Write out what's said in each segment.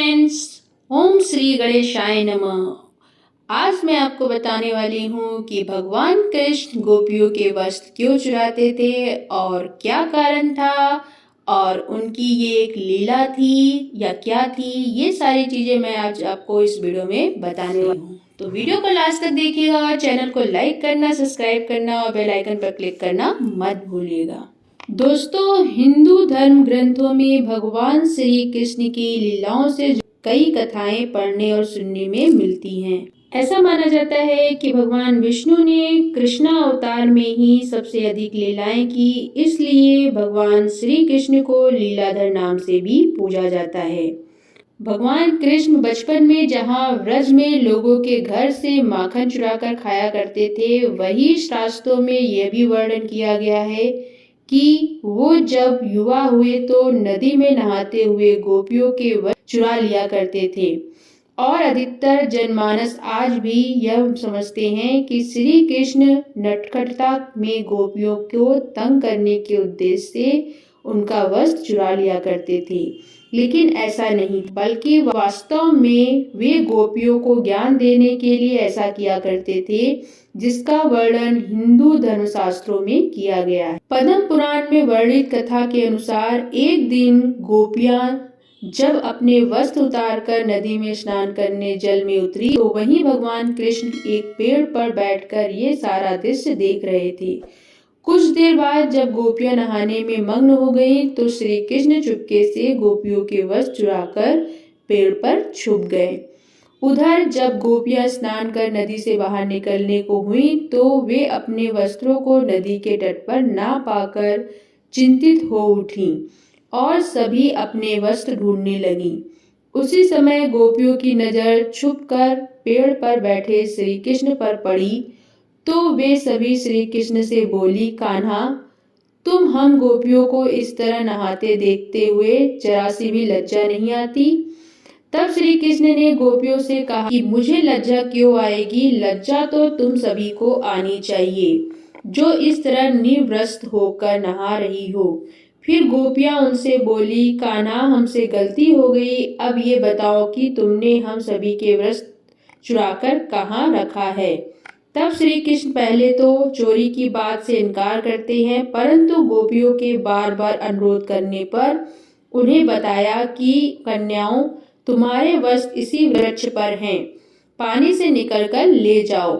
Friends, ओम श्री गणेशाय नमः। आज मैं आपको बताने वाली हूँ कि भगवान कृष्ण गोपियों के वस्त्र क्यों चुराते थे और क्या कारण था और उनकी ये एक लीला थी या क्या थी। ये सारी चीजें मैं आज आपको इस वीडियो में बताने वाली हूँ, तो वीडियो को लास्ट तक देखिएगा। चैनल को लाइक करना, सब्सक्राइब करना और बेल आइकन पर क्लिक करना मत भूलिएगा। दोस्तों, हिंदू धर्म ग्रंथों में भगवान श्री कृष्ण की लीलाओं से कई कथाएं पढ़ने और सुनने में मिलती हैं। ऐसा माना जाता है कि भगवान विष्णु ने कृष्णा अवतार में ही सबसे अधिक लीलाएं की, इसलिए भगवान श्री कृष्ण को लीलाधर नाम से भी पूजा जाता है। भगवान कृष्ण बचपन में जहाँ व्रज में लोगों के घर से माखन चुराकर खाया करते थे, वही शास्त्रों में यह भी वर्णन किया गया है कि वो जब युवा हुए तो नदी में नहाते हुए गोपियों के वस्त्र चुरा लिया करते थे। और अधिकतर जनमानस आज भी यह समझते हैं कि श्री कृष्ण नटखटता में गोपियों को तंग करने के उद्देश्य से उनका वस्त्र चुरा लिया करते थे, लेकिन ऐसा नहीं, बल्कि वास्तव में वे गोपियों को ज्ञान देने के लिए ऐसा किया करते थे, जिसका वर्णन हिंदू धर्मशास्त्रों में किया गया है। पद्म पुराण में वर्णित कथा के अनुसार एक दिन गोपियां जब अपने वस्त्र उतारकर नदी में स्नान करने जल में उतरी, तो वहीं भगवान कृष्ण एक पेड़ पर बैठकर ये सारा दृश्य देख रहे थे। कुछ देर बाद जब गोपियां नहाने में मग्न हो गईं, तो श्री कृष्ण चुपके से गोपियों के वस्त्र चुराकर पेड़ पर छुप गए। उधर जब गोपियां स्नान कर नदी से बाहर निकलने को हुई, तो वे अपने वस्त्रों को नदी के तट पर ना पाकर चिंतित हो उठी और सभी अपने वस्त्र ढूंढने लगी। उसी समय गोपियों की नजर छुपकर पेड़ पर बैठे श्री कृष्ण पर पड़ी, तो वे सभी श्री कृष्ण से बोली, कान्हा, तुम हम गोपियों को इस तरह नहाते देखते हुए जरा सी भी लज्जा नहीं आती? तब श्री कृष्ण ने गोपियों से कहा कि मुझे लज्जा क्यों आएगी, लज्जा तो तुम सभी को आनी चाहिए जो इस तरह निर्वस्त्र होकर नहा रही हो। फिर गोपियां उनसे बोली, कान्हा, हमसे गलती हो गई, अब ये बताओ कि तुमने हम सभी के वस्त्र चुराकर कहाँ रखा है। तब श्री कृष्ण पहले तो चोरी की बात से इनकार करते हैं, परंतु गोपियों के बार बार अनुरोध करने पर उन्हें बताया कि कन्याओं, तुम्हारे वस्त्र इसी वृक्ष पर हैं, पानी से निकलकर ले जाओ।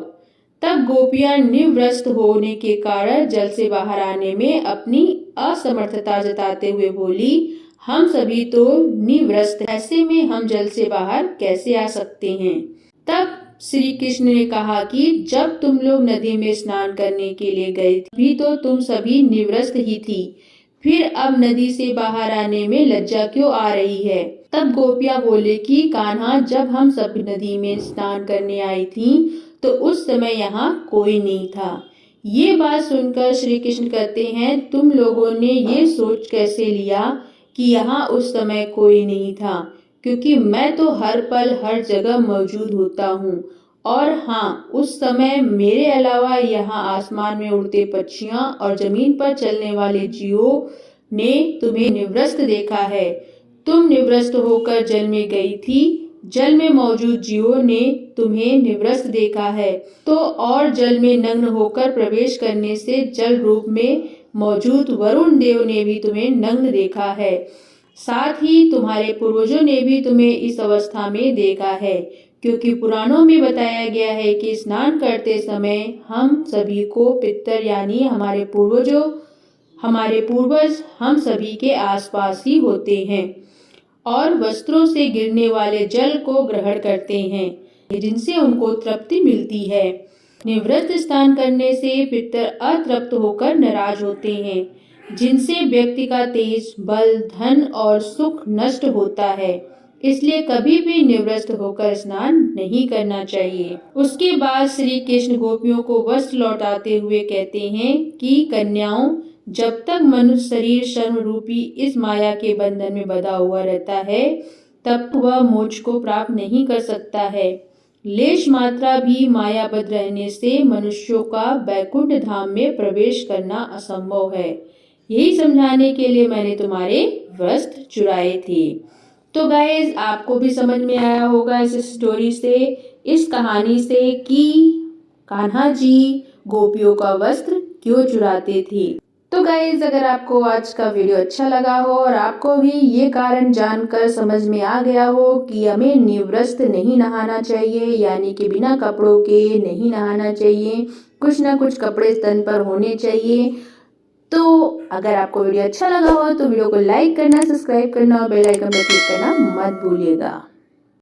तब गोपियां निर्वस्त्र होने के कारण जल से बाहर आने में अपनी असमर्थता जताते हुए बोली, हम सभी तो निर्वस्त्र, ऐसे में हम जल से बाहर कैसे आ सकते हैं। तब श्री कृष्ण ने कहा कि जब तुम लोग नदी में स्नान करने के लिए गए भी तो तुम सभी निर्वस्त्र ही थी, फिर अब नदी से बाहर आने में लज्जा क्यों आ रही है। तब गोपियां बोले कि कान्हा, जब हम सब नदी में स्नान करने आई थी तो उस समय यहाँ कोई नहीं था। ये बात सुनकर श्री कृष्ण कहते हैं, तुम लोगों ने ये सोच कैसे लिया कि यहाँ उस समय कोई नहीं था, क्योंकि मैं तो हर पल हर जगह मौजूद होता हूँ। और हाँ, उस समय मेरे अलावा यहाँ आसमान में उड़ते पक्षियाँ और जमीन पर चलने वाले जीवों ने तुम्हें निर्वस्त्र देखा है। तुम निर्वस्त्र होकर जल में गई थी, जल में मौजूद जीवों ने तुम्हें निर्वस्त्र देखा है, तो और जल में नग्न होकर प्रवेश करने से जल रूप में मौजूद वरुण देव ने भी तुम्हें नग्न देखा है। साथ ही तुम्हारे पूर्वजों ने भी तुम्हें इस अवस्था में देखा है, क्योंकि पुराणों में बताया गया है कि स्नान करते समय हम सभी को पितर यानी हमारे पूर्वज हम सभी के आसपास ही होते हैं और वस्त्रों से गिरने वाले जल को ग्रहण करते हैं, जिनसे उनको तृप्ति मिलती है। निवृत्त स्नान करने से पितर अतृप्त होकर नाराज होते हैं, जिनसे व्यक्ति का तेज, बल, धन और सुख नष्ट होता है। इसलिए कभी भी निवृत्त होकर स्नान नहीं करना चाहिए। उसके बाद श्री कृष्ण गोपियों को वस्त्र लौटाते हुए कहते हैं कि कन्याओं, जब तक मनुष्य शरीर शर्म रूपी इस माया के बंधन में बंधा हुआ रहता है, तब वह मोक्ष को प्राप्त नहीं कर सकता है। लेश मात्रा भी मायाबद्ध रहने से मनुष्यों का वैकुंठ धाम में प्रवेश करना असंभव है। यही समझाने के लिए मैंने तुम्हारे वस्त्र चुराए थे। तो गाइज आपको भी समझ में आया होगा इस स्टोरी से, इस कहानी से कि कान्हा जी गोपियों का वस्त्र क्यों चुराते थे। तो गाइज अगर आपको आज का वीडियो अच्छा लगा हो और आपको भी ये कारण जानकर समझ में आ गया हो कि हमें निर्वस्त्र नहीं नहाना चाहिए, यानी कि बिना कपड़ों के नहीं नहाना चाहिए, कुछ ना कुछ कपड़े तन पर होने चाहिए। तो अगर आपको वीडियो अच्छा लगा हो तो वीडियो को लाइक करना, सब्सक्राइब करना और बेल आइकन पर क्लिक करना मत भूलिएगा।